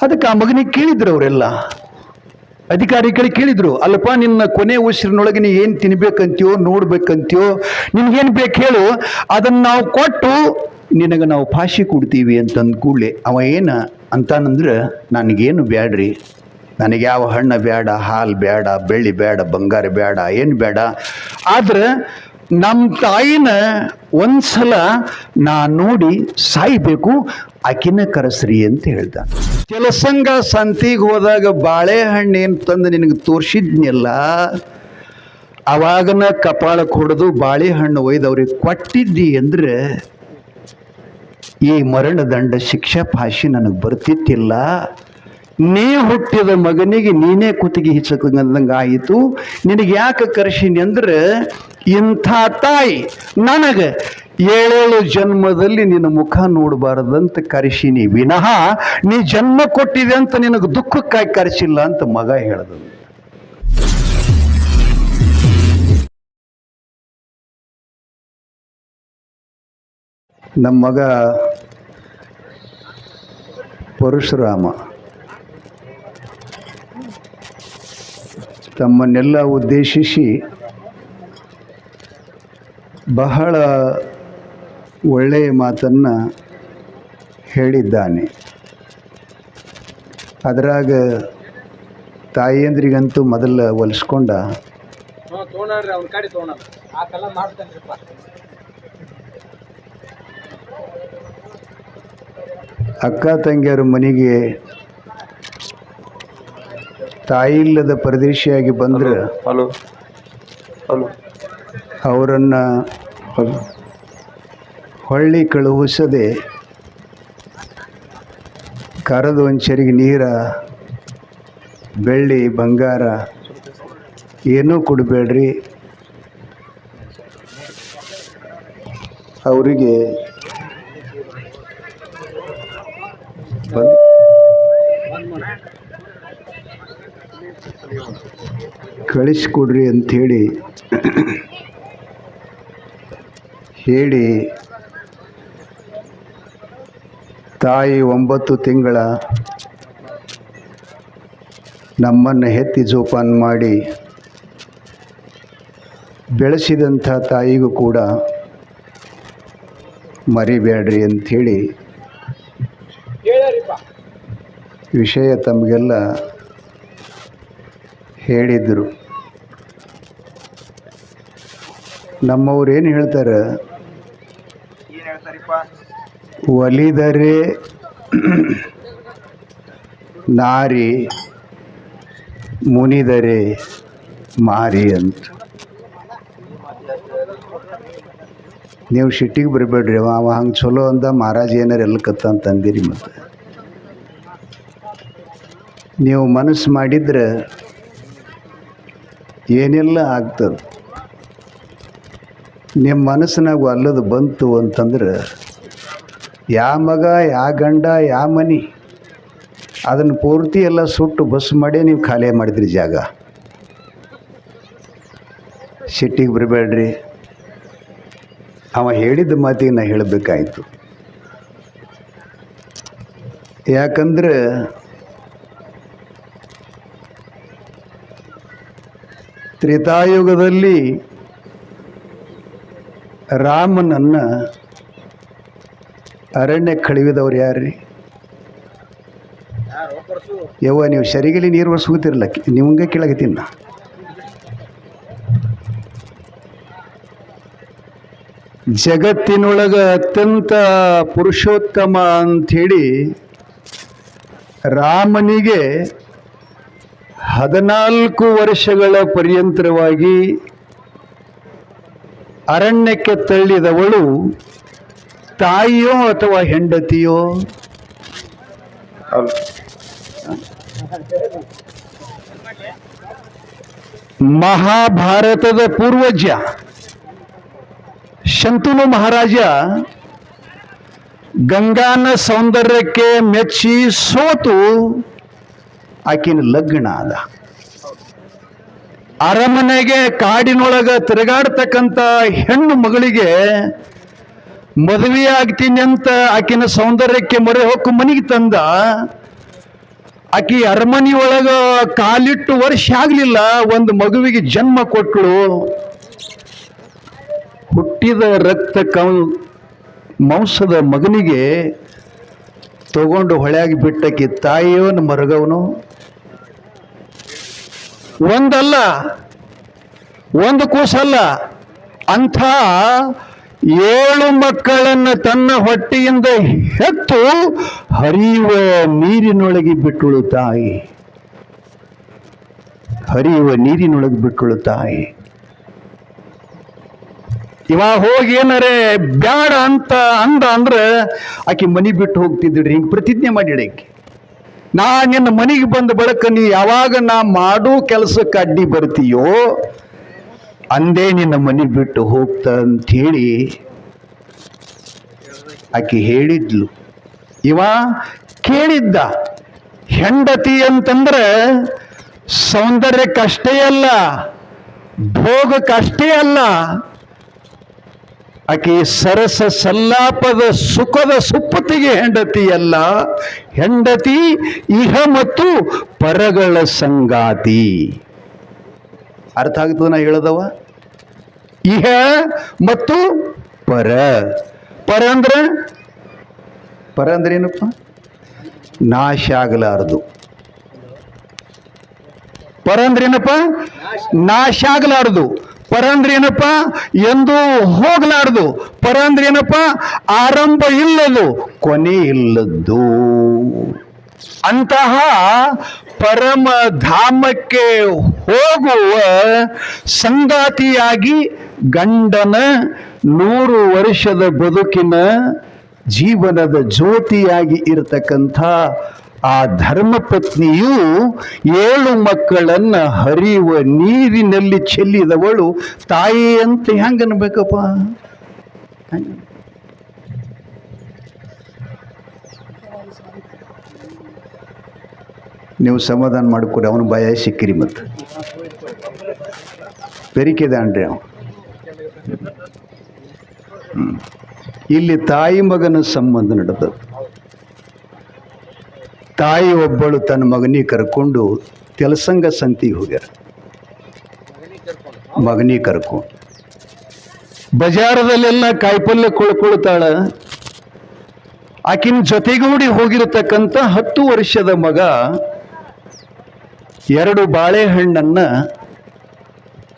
ಅದಕ್ಕೆ ಆ ಮಗನಿಗೆ ಕೇಳಿದ್ರು ಅವರೆಲ್ಲ ಅಧಿಕಾರಿಗಳಿಗೆ ಕೇಳಿದ್ರು, ಅಲ್ಲಪ್ಪ ನಿನ್ನ ಕೊನೆ ಉಸಿರಿನೊಳಗೆ ನೀ ಏನು ತಿನ್ಬೇಕಂತೀಯೋ ನೋಡ್ಬೇಕಂತೀಯೋ ನಿನ್ಗೇನು ಬೇಕು ಹೇಳು, ಅದನ್ನು ನಾವು ಕೊಟ್ಟು ನಿನಗೆ ನಾವು ಫಾಶಿ ಕೊಡ್ತೀವಿ ಅಂತಂದು ಕೂಡಲೇ ಅವ ಏನು ಅಂತಾನಂದ್ರೆ, ನನಗೇನು ಬ್ಯಾಡ್ರಿ, ನನಗೆ ಯಾವ ಹಣ್ಣು ಬೇಡ, ಹಾಲು ಬೇಡ, ಬೆಳ್ಳಿ ಬೇಡ, ಬಂಗಾರ ಬೇಡ, ಏನು ಬೇಡ, ಆದ್ರೆ ನಮ್ಮ ತಾಯಿನ ಒಂದ್ಸಲ ನಾ ನೋಡಿ ಸಾಯ್ಬೇಕು, ಆಕಿನ ಕರೆಸ್ರಿ ಅಂತ ಹೇಳ್ದ. ಕೆಲಸಂಗ ಸಂತಿಗೆ ಹೋದಾಗ ಬಾಳೆಹಣ್ಣು ಏನು ತಂದು ನಿನಗೆ ತೋರಿಸಿದ್ನೆಲ್ಲ, ಅವಾಗನ ಕಪಾಳಕ್ಕೆ ಹೊಡೆದು ಬಾಳೆಹಣ್ಣು ಒಯ್ದು ಅವ್ರಿಗೆ ಕೊಟ್ಟಿದ್ದಿ ಅಂದ್ರೆ ಈ ಮರಣದಂಡ ಶಿಕ್ಷಾ ಫಾಶಿ ನನಗೆ ಬರ್ತಿತ್ತಿಲ್ಲ. ನೀ ಹುಟ್ಟಿದ ಮಗನಿಗೆ ನೀನೇ ಕುತ್ತಿಗೆ ಹಿಚ್ಚಕಂದಂಗೆ ಆಯಿತು. ನಿನಗೆ ಯಾಕೆ ಕರೆಸೀನಿ ಅಂದ್ರೆ, ಇಂಥ ತಾಯಿ ನನಗೆ 7 ಜನ್ಮದಲ್ಲಿ ನಿನ್ನ ಮುಖ ನೋಡಬಾರದಂತ ಕರೆಸೀನಿ ವಿನಃ ನೀ ಜನ್ಮ ಕೊಟ್ಟಿದೆ ಅಂತ ನಿನಗೆ ದುಃಖಕ್ಕಾಗಿ ಕರೆಸಿಲ್ಲ ಅಂತ ಮಗ ಹೇಳ್ದ. ನಮ್ಮ ಮಗ ಪರಶುರಾಮ ತಮ್ಮನ್ನೆಲ್ಲ ಉದ್ದೇಶಿಸಿ ಬಹಳ ಒಳ್ಳೆಯ ಮಾತನ್ನು ಹೇಳಿದ್ದಾನೆ. ಅದರಾಗ ತಾಯಿಯಂದ್ರಿಗಂತೂ ಮೊದಲ ಒಲಿಸ್ಕೊಂಡ. ಅಕ್ಕ ತಂಗಿಯರ ಮನೆಗೆ ತಾಯಿ ಇಲ್ಲದ ಪರದೇಶಿಯಾಗಿ ಬಂದ್ರೆ ಅವರನ್ನು ಹೊಳ್ಳಿ ಕಳುಹಿಸದೆ ಕರೆದು ಒಂದು ಚರಿಗೆ ನೀರ, ಬೆಳ್ಳಿ, ಬಂಗಾರ ಏನೂ ಕೊಡಬೇಡ್ರಿ, ಅವರಿಗೆ ಕಳಿಸ್ಕೊಡ್ರಿ ಅಂಥೇಳಿ ಹೇಳಿ ತಾಯಿ 9 ತಿಂಗಳ ನಮ್ಮನ್ನು ಹೆತ್ತಿ ಜೋಪಾನ ಮಾಡಿ ಬೆಳೆಸಿದಂಥ ತಾಯಿಗೂ ಕೂಡ ಮರಿಬೇಡ್ರಿ ಅಂಥೇಳಿ ವಿಷಯ ತಮಗೆಲ್ಲ ಹೇಳಿದರು. ನಮ್ಮವ್ರು ಏನು ಹೇಳ್ತಾರೆ, ಒಲಿದರೆ ನಾರಿ, ಮುನಿದರೆ ಮಾರಿ ಅಂತ. ನೀವು ಸಿಟ್ಟಿಗೆ ಬರಬೇಡ್ರಿ, ಅವ ಹಂಗೆ ಚಲೋ ಅಂದ ಮಹಾರಾಜ ಏನಾರು ಎಲ್ಲ ಕತ್ತ ಅಂತಂದಿರಿ. ಮತ್ತು ನೀವು ಮನಸ್ಸು ಮಾಡಿದ್ರೆ ಏನೆಲ್ಲ ಆಗ್ತದೆ. ನಿಮ್ಮ ಮನಸ್ಸಿನಾಗ ಅಲ್ಲದು ಬಂತು ಅಂತಂದ್ರೆ ಯಾವ ಮಗ, ಯಾವ ಗಂಡ, ಯಾವ ಮನೆ ಅದನ್ನು ಪೂರ್ತಿ ಎಲ್ಲ ಸುಟ್ಟು ಬಸ್ ಮಾಡೇ ನೀವು ಖಾಲಿ ಮಾಡಿದ್ರಿ ಜಾಗ. ಸಿಟ್ಟಿಗೆ ಬರಬೇಡ್ರಿ. ಅವ ಹೇಳಿದ ಮಾತಿಗೆ ನಾ ಹೇಳಬೇಕಾಯ್ತು. ಯಾಕಂದ್ರೆ ತ್ರೇತಾಯುಗದಲ್ಲಿ ರಾಮನನ್ನು ಅರಣ್ಯ ಕಳುಹಿದವ್ರು ಯಾರ್ರಿ? ಯವ್ವ ನೀವು ಸರಿಗಲಿ ನೀರು ಒರೆಸ್ಕೋತಿರಲ್ಲ, ನಿಮಗೆ ಕೇಳಕತ್ತೀನಿ ನಾ. ಜಗತ್ತಿನೊಳಗೆ ಅತ್ಯಂತ ಪುರುಷೋತ್ತಮ ಅಂಥೇಳಿ ರಾಮನಿಗೆ 14 ವರ್ಷಗಳ ಪರ್ಯಂತರವಾಗಿ ಅರಣ್ಯಕ್ಕೆ ತಳ್ಳಿದವಳು ತಾಯಿಯೋ ಅಥವಾ ಹೆಂಡತಿಯೋ? ಮಹಾಭಾರತದ ಪೂರ್ವಜ ಶಂತನು ಮಹಾರಾಜ ಗಂಗಾನ ಸೌಂದರ್ಯಕ್ಕೆ ಮೆಚ್ಚಿ ಸೋತು ಆಕಿನ ಲಗ್ನ ಆದ. ಅರಮನೆಗೆ ಕಾಡಿನೊಳಗ ತಿರುಗಾಡ್ತಕ್ಕಂಥ ಹೆಣ್ಣು ಮಗಳಿಗೆ ಮದುವೆ ಆಗ್ತೀನಿ ಅಂತ ಆಕಿನ ಸೌಂದರ್ಯಕ್ಕೆ ಮೊರೆ ಹೊಕ್ಕು ಮನೆಗೆ ತಂದ. ಆಕಿ ಅರಮನಿಯೊಳಗ ಕಾಲಿಟ್ಟು ವರ್ಷ ಆಗ್ಲಿಲ್ಲ, ಒಂದು ಮಗುವಿಗೆ ಜನ್ಮ ಕೊಟ್ಟಳು. ಹುಟ್ಟಿದ ಮಾಂಸದ ಮಗನಿಗೆ ತಗೊಂಡು ಹೊಳೆಯಾಗಿ ಬಿಟ್ಟಕ್ಕೆ ತಾಯಿಯವನು ಮರಗವನು. ಒಂದಲ್ಲ, ಒಂದು ಕೂಸಲ್ಲ, ಅಂಥ 7 ಮಕ್ಕಳನ್ನು ತನ್ನ ಹೊಟ್ಟೆಯಿಂದ ಹೆತ್ತು ಹರಿಯುವ ನೀರಿನೊಳಗೆ ಬಿಟ್ಟಳು ತಾಯಿ. ಹರಿಯುವ ನೀರಿನೊಳಗೆ ಬಿಟ್ಟಳು ತಾಯಿ. ಇವ ಹೋಗಿ ಏನರೇ ಬ್ಯಾಡ ಅಂತ ಅಂದ್ರೆ ಆಕೆ ಮನೆ ಬಿಟ್ಟು ಹೋಗ್ತಿದ್ರಿ. ಹಿಂಗೆ ಪ್ರತಿಜ್ಞೆ ಮಾಡಿಡಿ ಆಕೆ, ನಾ ನಿನ್ನ ಮನೆಗೆ ಬಂದ ಬಳಕ ನೀ ಯಾವಾಗ ನಾ ಮಾಡೋ ಕೆಲಸಕ್ಕೆ ಅಡ್ಡಿ ಬರ್ತೀಯೋ ಅಂದೇ ನಿನ್ನ ಮನೆ ಬಿಟ್ಟು ಹೋಗ್ತ ಅಂಥೇಳಿ ಆಕೆ ಹೇಳಿದ್ಲು. ಇವ ಕೇಳಿದ್ದ. ಹೆಂಡತಿ ಅಂತಂದ್ರೆ ಸೌಂದರ್ಯಕ್ಕಷ್ಟೇ ಅಲ್ಲ, ಭೋಗಕ್ಕಷ್ಟೇ ಅಲ್ಲ, ಆಕೆ ಸರಸ ಸಲ್ಲಾಪದ ಸುಖದ ಸುಪ್ಪತ್ತಿಗೆ ಹೆಂಡತಿಯಲ್ಲ. ಹೆಂಡತಿ ಇಹ ಮತ್ತು ಪರಗಳ ಸಂಗಾತಿ. ಅರ್ಥ ಆಗ್ತದ ನಾ ಹೇಳದವ? ಇಹ ಮತ್ತು ಪರ. ಪರ ಅಂದ್ರೆ ಏನಪ್ಪ? ನಾಶ ಆಗಲಾರದು. ಪರ ಅಂದ್ರೆ ಏನಪ್ಪ? ನಾಶ ಆಗಲಾರದು. ಪರ ಅಂದ್ರೆ ಏನಪ್ಪ? ಎಂದು ಹೋಗಲಾರದು. ಪರ ಅಂದ್ರೆ ಏನಪ್ಪ? ಆರಂಭ ಇಲ್ಲದು, ಕೊನೆ ಇಲ್ಲದ್ದು. ಅಂತಹ ಪರಮ ಧಾಮಕ್ಕೆ ಹೋಗುವ ಸಂಗಾತಿಯಾಗಿ ಗಂಡನ 100 ವರ್ಷದ ಬದುಕಿನ ಜೀವನದ ಜ್ಯೋತಿಯಾಗಿ ಇರತಕ್ಕಂಥ ಆ ಧರ್ಮಪತ್ನಿಯು 7 ಮಕ್ಕಳನ್ನ ಹರಿಯುವ ನೀರಿನಲ್ಲಿ ಚೆಲ್ಲಿದವಳು ತಾಯಿ ಅಂತ ಹೆಂಗನ್ಬೇಕಪ್ಪ? ನೀವು ಸಮಾಧಾನ ಮಾಡ್ಕೊಡಿ, ಅವನು ಭಯ ಸಿಕ್ಕಿರಿ. ಮತ್ತು ಬೆರಿಕೆದಾನ್ರಿ ಅವ. ಇಲ್ಲಿ ತಾಯಿ ಮಗನ ಸಂಬಂಧ ನಡೆದದ್ದು. ತಾಯಿ ಒಬ್ಬಳು ತನ್ನ ಮಗನಿಗೆ ಕರ್ಕೊಂಡು ತೆಲಸಂಗ ಸಂತಿಗೆ ಹೋಗ್ಯಾರ. ಮಗನಿಗೆ ಕರ್ಕೊಂಡು ಬಜಾರದಲ್ಲೆಲ್ಲ ಕಾಯಿಪಲ್ಯ ಕೊಳ್ಳತಾಳ. ಆಕಿನ ಜೊತೆಗೂಡಿ ಹೋಗಿರತಕ್ಕಂಥ 10 ವರ್ಷದ ಮಗ 2 ಬಾಳೆಹಣ್ಣನ್ನ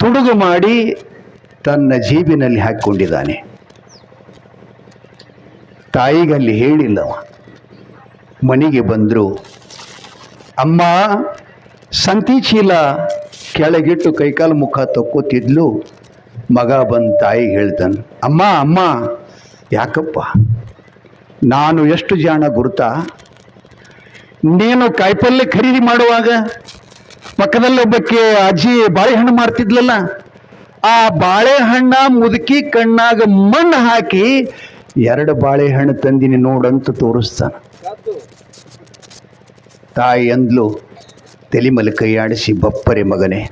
ತುಡುಗು ಮಾಡಿ ತನ್ನ ಜೀಬಿನಲ್ಲಿ ಹಾಕಿಕೊಂಡಿದ್ದಾನೆ. ತಾಯಿಗಲ್ಲಿ ಹೇಳಿಲ್ಲವ. ಮನೆಗೆ ಬಂದರು. ಅಮ್ಮ ಸಂತಿ ಚೀಲ ಕೆಳಗಿಟ್ಟು ಕೈಕಾಲು ಮುಖ ತಕ್ಕೋತಿದ್ಲು. ಮಗ ಬಂದು ತಾಯಿಗೆ ಹೇಳ್ತಾನೆ, ಅಮ್ಮ ಅಮ್ಮ ಯಾಕಪ್ಪ, ನಾನು ಎಷ್ಟು ಜಾಣ ಗುರುತಾ? ನೀನು ಕಾಯಿಪಲ್ಯ ಖರೀದಿ ಮಾಡುವಾಗ ಪಕ್ಕದಲ್ಲಿ ಒಬ್ಬಕ್ಕೆ ಅಜ್ಜಿ ಬಾಳೆಹಣ್ಣು ಮಾರ್ತಿದ್ಲಲ್ಲ, ಆ ಬಾಳೆಹಣ್ಣ ಮುದುಕಿ ಕಣ್ಣಾಗ ಮಣ್ಣು ಹಾಕಿ 2 ಬಾಳೆಹಣ್ಣು ತಂದಿನಿ ನೋಡಂತ ತೋರಿಸ್ತಾನ. ತಾಯಿ ಅಂದ್ಲು, ತಲೆ ಮೇಲೆ ಕೈಯಾಡಿಸಿ, ಬಪ್ಪರೆ ಮಗನೇ,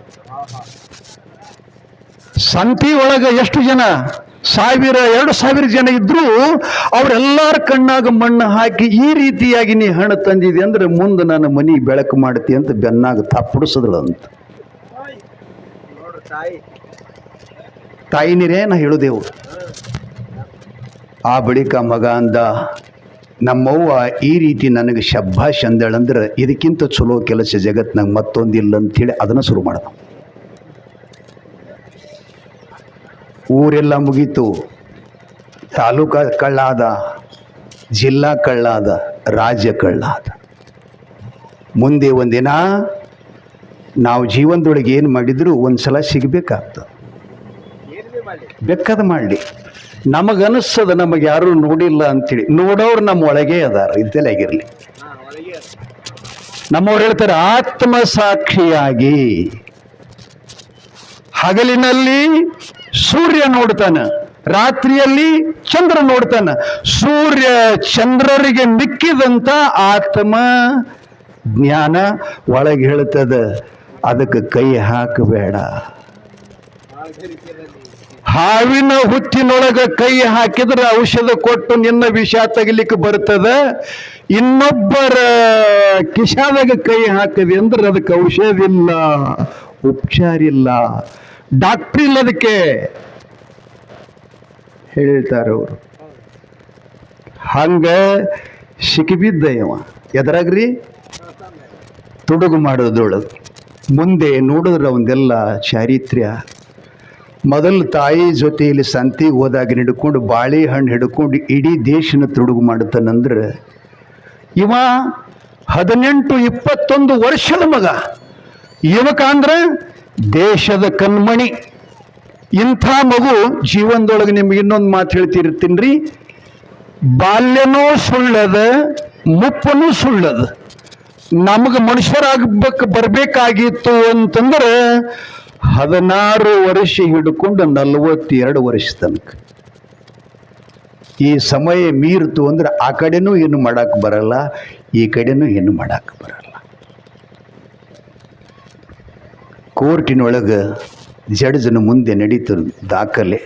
ಸಂತಿ ಒಳಗ ಎಷ್ಟು ಜನ? 1000-2000 ಜನ ಇದ್ರು ಅವರೆಲ್ಲರ ಕಣ್ಣಾಗ ಮಣ್ಣು ಹಾಕಿ ಈ ರೀತಿಯಾಗಿ ನೀ ಹಣ್ಣು ತಂದಿದೆ ಅಂದ್ರೆ ಮುಂದೆ ನಾನು ಮನೆ ಬೆಳಕು ಮಾಡ್ತಿ ಅಂತ ಬೆನ್ನಾಗ ತಪ್ಪಡಿಸಿದ್ರು ಅಂತ. ತಾಯಿ ನೀರೇ ನಾ ಹೇಳುದೇವು. ಆ ಬಳಿಕ ಮಗ ಅಂದ, ನಮ್ಮವ್ವ ಈ ರೀತಿ ನನಗೆ ಶಬ್ಬಾಷ್ ಅಂದಳಂದ್ರೆ ಇದಕ್ಕಿಂತ ಚಲೋ ಕೆಲಸ ಜಗತ್ನಾಗ ಮತ್ತೊಂದಿಲ್ಲ ಅಂಥೇಳಿ ಅದನ್ನು ಶುರು ಮಾಡ್ದ. ಊರೆಲ್ಲ ಮುಗೀತು. ತಾಲೂಕಾ ಕಳ್ಳಾದ, ಜಿಲ್ಲಾ ಕಳ್ಳಾದ, ರಾಜ್ಯ ಕಳ್ಳಾದ. ಮುಂದೆ ಒಂದಿನ ನಾವು ಜೀವನದೊಳಗೆ ಏನು ಮಾಡಿದ್ರು ಒಂದ್ಸಲ ಸಿಗಬೇಕಾಗ್ತದೆ. ಬೇಕಾದ ಮಾಡಲಿ, ನಮಗನಿಸ್ತದ ನಮಗೆ ಯಾರು ನೋಡಿಲ್ಲ ಅಂತೇಳಿ. ನೋಡೋರು ನಮ್ಮ ಒಳಗೆ ಅದಾರ, ಇದ್ದೆಲ್ಲ ಆಗಿರಲಿ. ನಮ್ಮವ್ರು ಹೇಳ್ತಾರೆ, ಆತ್ಮ ಸಾಕ್ಷಿಯಾಗಿ ಹಗಲಿನಲ್ಲಿ ಸೂರ್ಯ ನೋಡ್ತಾನ, ರಾತ್ರಿಯಲ್ಲಿ ಚಂದ್ರ ನೋಡ್ತಾನ. ಸೂರ್ಯ ಚಂದ್ರರಿಗೆ ಮಿಕ್ಕಿದಂತ ಆತ್ಮ ಜ್ಞಾನ ಒಳಗೆ ಹೇಳ್ತದ, ಅದಕ್ಕೆ ಕೈ ಹಾಕಬೇಡ. ಹಾವಿನ ಹುತ್ತಿನೊಳಗ ಕೈ ಹಾಕಿದ್ರೆ ಔಷಧ ಕೊಟ್ಟು ನಿನ್ನ ವಿಷ ತೆಗಿಲಿಕ್ಕೆ ಬರ್ತದ. ಇನ್ನೊಬ್ಬರ ಕಿಶಾದಾಗ ಕೈ ಹಾಕದೆ ಅಂದ್ರೆ ಅದಕ್ಕೆ ಔಷಧ ಇಲ್ಲ, ಉಪಚಾರ ಇಲ್ಲ, ಡಾಕ್ಟ್ರ್ ಇಲ್ಲ ಅದಕ್ಕೆ ಹೇಳ್ತಾರೆ ಅವರು. ಹಂಗ ಸಿಕ್ಕಿಬಿದ್ದ ಇವ ಎದರಾಗ್ರಿ ತುಡುಗು ಮಾಡೋದ್ರೊಳಗೆ. ಮುಂದೆ ನೋಡಿದ್ರೆ ಅವಂದೆಲ್ಲ ಚಾರಿತ್ರ್ಯ. ಮೊದಲು ತಾಯಿ ಜೊತೆಯಲ್ಲಿ ಸಂತಿಗೆ ಹೋದಾಗ ಹಿಡ್ಕೊಂಡು ಬಾಳೆಹಣ್ಣು ಹಿಡ್ಕೊಂಡು ಇಡೀ ದೇಶನ ತುಡುಗು ಮಾಡುತ್ತಾನಂದ್ರೆ ಇವ 18-21 ವರ್ಷದ ಮಗ. ಯುವಕ ಅಂದ್ರೆ ದೇಶದ ಕಣ್ಮಣಿ. ಇಂಥ ಮಗು ಜೀವನದೊಳಗೆ ನಿಮ್ಗೆ ಇನ್ನೊಂದು ಮಾತು ಹೇಳ್ತಿರ್ತೀನಿ, ಬಾಲ್ಯನೂ ಸುಳ್ಳದ, ಮುಪ್ಪನೂ ಸುಳ್ಳದ. ನಮಗೆ ಮನುಷ್ಯರಾಗಬೇಕು ಬರಬೇಕಾಗಿತ್ತು ಅಂತಂದ್ರೆ 16 ವರ್ಷ ಹಿಡ್ಕೊಂಡು 42 ವರ್ಷ ತನಕ. ಈ ಸಮಯ ಮೀರ್ತು ಅಂದ್ರೆ ಆ ಕಡೆನೂ ಏನು ಮಾಡಕ್ಕೆ ಬರಲ್ಲ, ಈ ಕಡೆನೂ ಏನು ಮಾಡಕ್ಕೆ ಬರಲ್ಲ. ಕೋರ್ಟಿನೊಳಗೆ ಜಡ್ಜನ ಮುಂದೆ ನಡೀತರು ದಾಖಲೆ.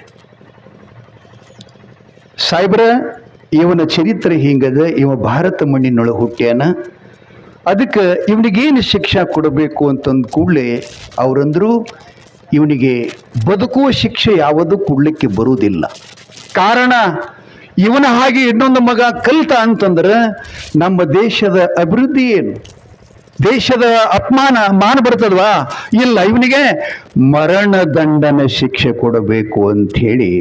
ಸಾಹೇಬ್ರ, ಇವನ ಚರಿತ್ರೆ ಹಿಂಗದ, ಇವ ಭಾರತ ಮಣ್ಣಿನೊಳಗೆ ಹುಟ್ಟ್ಯಾನ, ಅದಕ್ಕೆ ಇವನಿಗೇನು ಶಿಕ್ಷೆ ಕೊಡಬೇಕು ಅಂತಂದ ಕೂಡಲೇ ಅವರಂದ್ರು ಇವನಿಗೆ ಬದುಕುವ ಶಿಕ್ಷೆ ಯಾವುದೂ ಕೊಡಲಿಕ್ಕೆ ಬರುವುದಿಲ್ಲ. ಕಾರಣ ಇವನ ಹಾಗೆ ಇನ್ನೊಂದು ಮಗ ಕಲಿತ ಅಂತಂದ್ರೆ ನಮ್ಮ ದೇಶದ ಅಭಿವೃದ್ಧಿ ಏನು, ದೇಶದ ಅಪಮಾನ ಮಾನ ಬರ್ತದವಾ? ಇಲ್ಲ, ಇವನಿಗೆ ಮರಣದಂಡನೆ ಶಿಕ್ಷೆ ಕೊಡಬೇಕು ಅಂಥೇಳಿ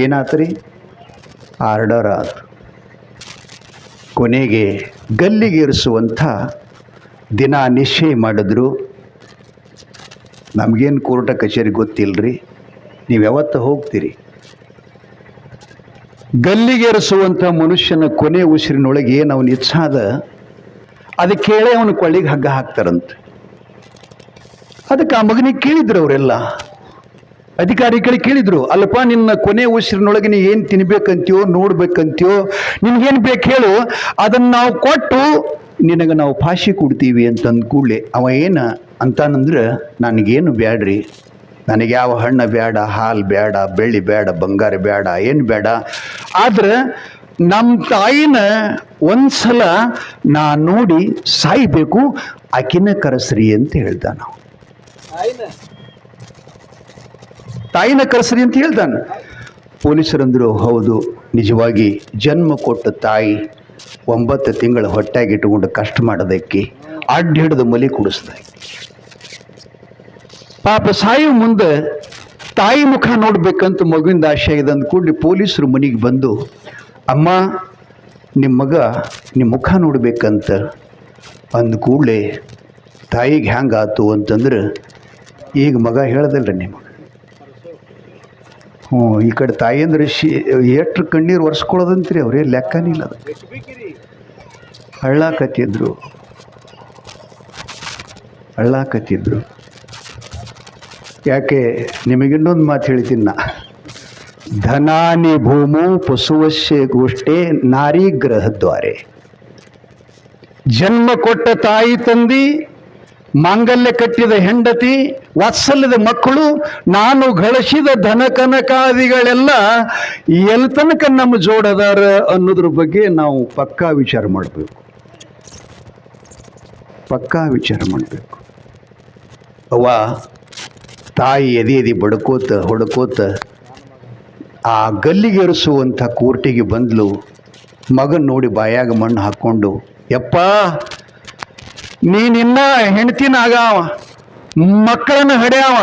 ಏನಾತ್ರಿ ಆರ್ಡರ್ ಆದ್ರು. ಕೊನೆಗೆ ಗಲ್ಲಿಗೇರಿಸುವಂಥ ದಿನ ನಿಶ್ಚಯ ಮಾಡಿದ್ರು. ನಮಗೇನು ಕೋರ್ಟ ಕಚೇರಿ ಗೊತ್ತಿಲ್ಲರಿ, ನೀವು ಯಾವತ್ತು ಹೋಗ್ತೀರಿ. ಗಲ್ಲಿಗೇರಿಸುವಂಥ ಮನುಷ್ಯನ ಕೊನೆ ಉಸಿರಿನೊಳಗೆ ಏನು ಅವನ ಇಚ್ಛಾದ ಅದು ಕೇಳೇ ಅವನ ಕೊಳ್ಳಿಗೆ ಹಗ್ಗ ಹಾಕ್ತಾರಂತೆ. ಅದಕ್ಕೆ ಆ ಮಗನಿಗೆ ಕೇಳಿದ್ರು ಅವರೆಲ್ಲ ಅಧಿಕಾರಿಗಳಿಗೆ ಕೇಳಿದ್ರು, ಅಲ್ಲಪ್ಪ ನಿನ್ನ ಕೊನೆ ಉಸಿರಿನೊಳಗೆ ನೀ ಏನು ತಿನ್ಬೇಕಂತೀಯೋ ನೋಡ್ಬೇಕಂತೀಯೋ ನಿನ್ಗೇನು ಬೇಕು ಹೇಳು, ಅದನ್ನು ನಾವು ಕೊಟ್ಟು ನಿನಗೆ ನಾವು ಫಾಶಿ ಕೊಡ್ತೀವಿ ಅಂತಂದು ಕೂಡಲೇ ಅವ ಏನು ಅಂತಾನಂದ್ರೆ, ನನಗೇನು ಬ್ಯಾಡ್ರಿ, ನನಗೆ ಯಾವ ಹಣ್ಣು ಬೇಡ, ಹಾಲು ಬೇಡ, ಬೆಳ್ಳಿ ಬೇಡ, ಬಂಗಾರ ಬೇಡ, ಏನು ಬೇಡ, ಆದ್ರೆ ನಮ್ಮ ತಾಯಿನ ಒಂದ್ಸಲ ನಾ ನೋಡಿ ಸಾಯ್ಬೇಕು, ಆಕಿನ ಕರೆಸ್ರಿ ಅಂತ ಹೇಳ್ದ. ನಾವು ತಾಯಿನ ಕರೆಸ್ರಿ ಅಂತ ಹೇಳ್ದಾನ. ಪೊಲೀಸರಂದ್ರು, ಹೌದು, ನಿಜವಾಗಿ ಜನ್ಮ ಕೊಟ್ಟ ತಾಯಿ 9 ತಿಂಗಳ ಹೊಟ್ಟೆಗಿಟ್ಟುಕೊಂಡು ಕಷ್ಟ ಮಾಡೋದಕ್ಕೆ ಅಡ್ಡ ಹಿಡಿದು ಮಲಿ ಕುಡಿಸ್ದ. ಪಾಪ ಸಾಯು ಮುಂದೆ ತಾಯಿ ಮುಖ ನೋಡ್ಬೇಕಂತ ಮಗುವಿಂದ ಆಶೆ ಆಗಿದೆ ಅಂದ್ಕೊಂಡು ಪೊಲೀಸರು ಮನೆಗೆ ಬಂದು, ಅಮ್ಮ ನಿಮ್ಮ ಮಗ ನಿಮ್ಮ ಮುಖ ನೋಡ್ಬೇಕಂತ ಅಂದ ಕೂಡಲೇ ತಾಯಿಗೆ ಹ್ಯಾಂಗಾತು ಅಂತಂದ್ರೆ, ಈಗ ಮಗ ಹೇಳ್ದಲ್ರಿ ನಿಮಗೆ, ಈ ಕಡೆ ತಾಯಿ ಅಂದ್ರೆ ಎಷ್ಟು ಕಣ್ಣೀರು ಒರೆಸ್ಕೊಳ್ಳೋದಂತ್ರಿ ಅವ್ರೇ ಲೆಕ್ಕನಿಲ್ಲ. ಅದಕ್ಕೆ ಅಳ್ಳಾಕತ್ತಿದ್ರು. ಯಾಕೆ ನಿಮಗಿನ್ನೊಂದು ಮಾತು ಹೇಳ್ತೀನಿ ನಾ, ಧನಾನಿ ಭೂಮು ಪಶುವಶ್ಯ ಗೋಷ್ಠೆ ನಾರಿ ಗ್ರಹದ್ವಾರೆ. ಜನ್ಮ ಕೊಟ್ಟ ತಾಯಿ ತಂದಿ, ಮಾಂಗಲ್ಯ ಕಟ್ಟಿದ ಹೆಂಡತಿ, ವಾತ್ಸಲ್ಯದ ಮಕ್ಕಳು, ನಾನು ಗಳಿಸಿದ ಧನ ಕನಕಾದಿಗಳೆಲ್ಲ ಎಲ್ಲಿ ತನಕ ನಮ್ಮ ಜೋಡದಾರ ಅನ್ನೋದ್ರ ಬಗ್ಗೆ ನಾವು ಪಕ್ಕಾ ವಿಚಾರ ಮಾಡಬೇಕು. ಅವ್ವ ತಾಯಿ ಎದೆ ಬಡ್ಕೋತ ಹೊಡ್ಕೋತ ಆ ಗಲ್ಲಿಗೇರಿಸುವಂಥ ಕೋರ್ಟಿಗೆ ಬಂದ್ಲು. ಮಗನ ನೋಡಿ ಬಾಯಾಗ ಮಣ್ಣು ಹಾಕ್ಕೊಂಡು, ಯಪ್ಪ ನೀನಿನ್ನ ಹೆಂಡ್ತಿನ ಆಗಾವ, ಮಕ್ಕಳನ್ನು ಹಡ್ಯಾವ,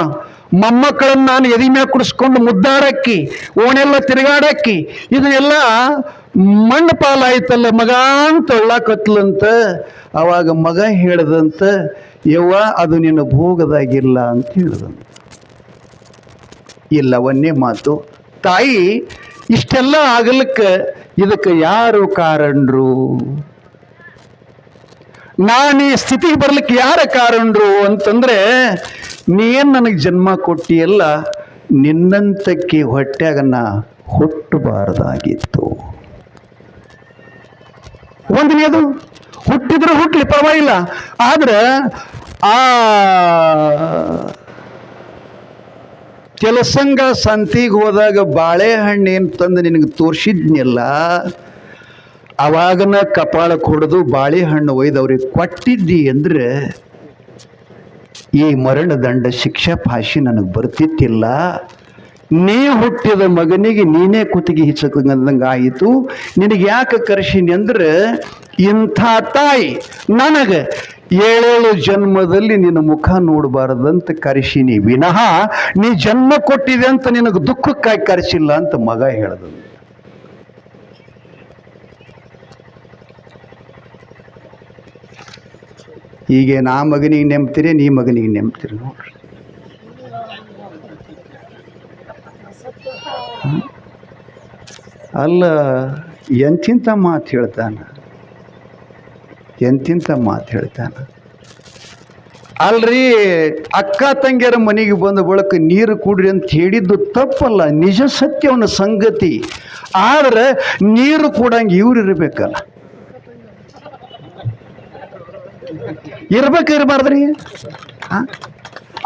ಮೊಮ್ಮಕ್ಕಳನ್ನು ನಾನು ಎದಿ ಮ್ಯಾಗ ಕುಡಿಸ್ಕೊಂಡು ಮುದ್ದಾಡಕ್ಕಿ, ಓಣೆಲ್ಲ ತಿರುಗಾಡಕ್ಕಿ, ಇದನ್ನೆಲ್ಲ ಮಣ್ಣು ಪಾಲಾಯ್ತಲ್ಲ ಮಗ ಅಂತ ಒಳ್ಳಾಕತ್ಲಂತ. ಅವಾಗ ಮಗ ಹೇಳ್ದಂತ, ಯವ್ವ ಅದು ನಿನ್ನ ಭೋಗದಾಗಿಲ್ಲ ಅಂತ ಹೇಳ್ದಂತ. ಇಲ್ಲ, ಒಂದೇ ಮಾತು, ತಾಯಿ ಇಷ್ಟೆಲ್ಲ ಆಗಲಿಕ್ಕೆ ಇದಕ್ಕೆ ಯಾರು ಕಾರಣರು, ನಾನು ಈ ಸ್ಥಿತಿಗೆ ಬರ್ಲಿಕ್ಕೆ ಯಾರ ಕಾರಣರು ಅಂತಂದ್ರೆ, ನೀನು ನನಗೆ ಜನ್ಮ ಕೊಟ್ಟಿಯಲ್ಲ, ನಿನ್ನಂತಕ್ಕೆ ಹೊಟ್ಯಾಗ ನಾ ಹುಟ್ಟಬಾರ್ದಾಗಿತ್ತು. ಒಂದನೇದು, ಹುಟ್ಟಿದ್ರೆ ಹುಟ್ಟಲಿ ಪರವಾಗಿಲ್ಲ, ಆದ್ರೆ ಆ ಕೆಲಸಂಗ ಸಂತಿಗೆ ಹೋದಾಗ ಬಾಳೆಹಣ್ಣು ಏನು ತಂದು ನಿನಗೆ ತೋರಿಸಿದ್ನಿಲ್ಲ, ಅವಾಗನ ಕಪಾಳಕ್ಕೆ ಹೊಡೆದು ಬಾಳೆಹಣ್ಣು ಒಯ್ದು ಅವ್ರಿಗೆ ಕೊಟ್ಟಿದ್ದಿ ಅಂದ್ರೆ ಈ ಮರಣದಂಡ ಶಿಕ್ಷಾ ಭಾಷೆ ನನಗೆ ಬರ್ತಿತ್ತಿಲ್ಲ. ನೀ ಹುಟ್ಟಿದ ಮಗನಿಗೆ ನೀನೇ ಕುತ್ತಿಗೆ ಹಿಚ್ಚಕಂದಂಗೆ ಆಯಿತು. ನಿನಗೆ ಯಾಕೆ ಕರೆಸೀನಿ ಅಂದ್ರೆ ಇಂಥ ತಾಯಿ ನನಗೆ 7 ಜನ್ಮದಲ್ಲಿ ನಿನ್ನ ಮುಖ ನೋಡಬಾರದಂತ ಕರೆಸೀನಿ ವಿನಃ ನೀ ಜನ್ಮ ಕೊಟ್ಟಿದೆ ಅಂತ ನಿನಗೆ ದುಃಖಕ್ಕಾಗಿ ಕರೆಸಿಲ್ಲ ಅಂತ ಮಗ ಹೇಳ್ದ. ಈಗ ನಾ ಮಗನಿಗೆ ನೆಮ್ತೀರಿ, ನೀ ಮಗನಿಗೆ ನೆಮ್ತೀರಿ ನೋಡ್ರಿ. ಅಲ್ಲ, ಎಂತಿಂಥ ಮಾತು ಹೇಳ್ತಾನ, ಎಂತಿಂಥ ಮಾತು ಹೇಳ್ತಾನ. ಅಲ್ರಿ, ಅಕ್ಕ ತಂಗಿಯರ ಮನೆಗೆ ಬಂದ ಬಳಿಕ ನೀರು ಕುಡ್ರಿ ಅಂತ ಹೇಳಿದ್ದು ತಪ್ಪಲ್ಲ, ನಿಜ ಸತ್ಯವನ ಸಂಗತಿ. ಆದ್ರೆ ನೀರು ಕೂಡಂಗೆ ಇವ್ರು ಇರಬೇಕಲ್ಲ, ಇರ್ಬೇಕಿರ್ಬಾರ್ದ್ರಿ.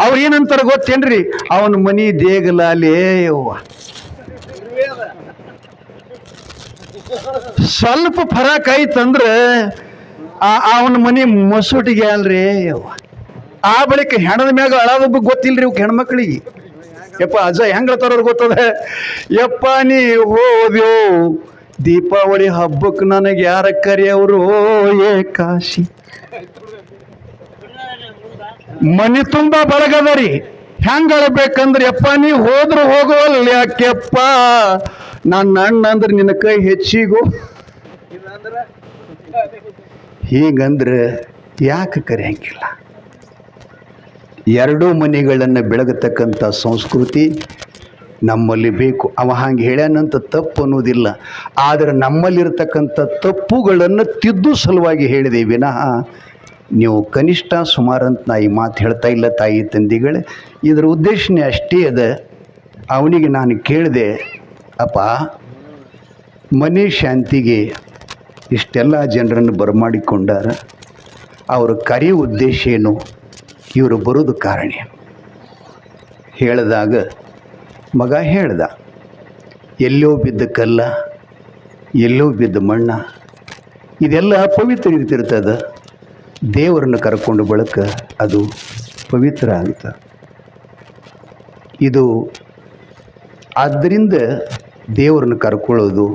ಅವ್ರು ಏನಂತಾರ ಗೊತ್ತೇನ್ರಿ, ಅವನ ಮನಿ ದೇಗಲಾಲೇ ಯವ್ವ, ಸ್ವಲ್ಪ ಫರಕ್ ಐತಂದ್ರೆ ಅವನ ಮನಿ ಮಸೂಟಿಗೆ ಅಲ್ರಿ ಯವ್ವ. ಆ ಬಳಿಕ ಹೆಣದ ಮ್ಯಾಗ ಅಳದೊಬ್ಬ ಗೊತ್ತಿಲ್ರಿ ಇವ್ಕೆ ಹೆಣ್ಮಕ್ಳಿಗೆ. ಯಪ್ಪ ಅಜ್ಜ ಹೆಂಗ್ ಹೇಳ್ತಾರ ಗೊತ್ತದ, ಯಪ್ಪ ನೀ ಹೋದ್ಯೋ ದೀಪಾವಳಿ ಹಬ್ಬಕ್ಕೆ ನನಗೆ ಯಾರ ಕರೆಯವರು ಏಕಾಶಿ. ಮನಿ ತುಂಬಾ ಬಳಗದರಿ, ಹೆಂಗ ಅಳ್ಬೇಕಂದ್ರೆ ಯಪ್ಪ ನೀ ಹೋದ್ರು ಹೋಗೋಲ್ಲ ಯಾಕೆಪ್ಪ, ನನ್ನ ಅಣ್ಣ ಅಂದ್ರೆ ನಿನ್ನ ಕೈ ಹೆಚ್ಚಿಗೋ. ಹೀಗಂದ್ರೆ ಯಾಕೆ ಕರೆಯಂಗಿಲ್ಲ? ಎರಡೂ ಮನೆಗಳನ್ನು ಬೆಳಗತಕ್ಕಂಥ ಸಂಸ್ಕೃತಿ ನಮ್ಮಲ್ಲಿ ಬೇಕು. ಅವ ಹಂಗೆ ಹೇಳ್ಯಾನಂತ ತಪ್ಪು ಅನ್ನೋದಿಲ್ಲ, ಆದರೆ ನಮ್ಮಲ್ಲಿರ್ತಕ್ಕಂಥ ತಪ್ಪುಗಳನ್ನು ತಿದ್ದು ಸಲುವಾಗಿ ಹೇಳಿದೆ ವಿನಃ ನೀವು ಕನಿಷ್ಠ ಸುಮಾರು ಅಂತ ನಾ ಈ ಮಾತು ಹೇಳ್ತಾ ಇಲ್ಲ ತಾಯಿ ತಂದೆಗಳೇ. ಇದರ ಉದ್ದೇಶನೇ ಅಷ್ಟೇ ಅದ. ಅವನಿಗೆ ನಾನು ಕೇಳಿದೆ, ಅಪ್ಪ ಮನೆ ಶಾಂತಿಗೆ ಇಷ್ಟೆಲ್ಲ ಜನರನ್ನು ಬರಮಾಡಿಕೊಂಡಾರ, ಅವರ ಕರೆಯ ಉದ್ದೇಶ ಏನು, ಇವರು ಬರೋದು ಕಾರಣ ಹೇಳಿದಾಗ ಮಗ ಹೇಳ್ದ, ಎಲ್ಲೋ ಬಿದ್ದ ಕಲ್ಲ, ಎಲ್ಲೋ ಬಿದ್ದ ಮಣ್ಣ, ಇದೆಲ್ಲ ಪವಿತ್ರ ಇರ್ತಿರ್ತದೆ. ದೇವರನ್ನು ಕರ್ಕೊಂಡು ಬಳಕ ಅದು ಪವಿತ್ರ ಆಗುತ್ತೆ. ಇದು ಆದ್ದರಿಂದ ದೇವರನ್ನು ಕರ್ಕೊಳ್ಳೋದು,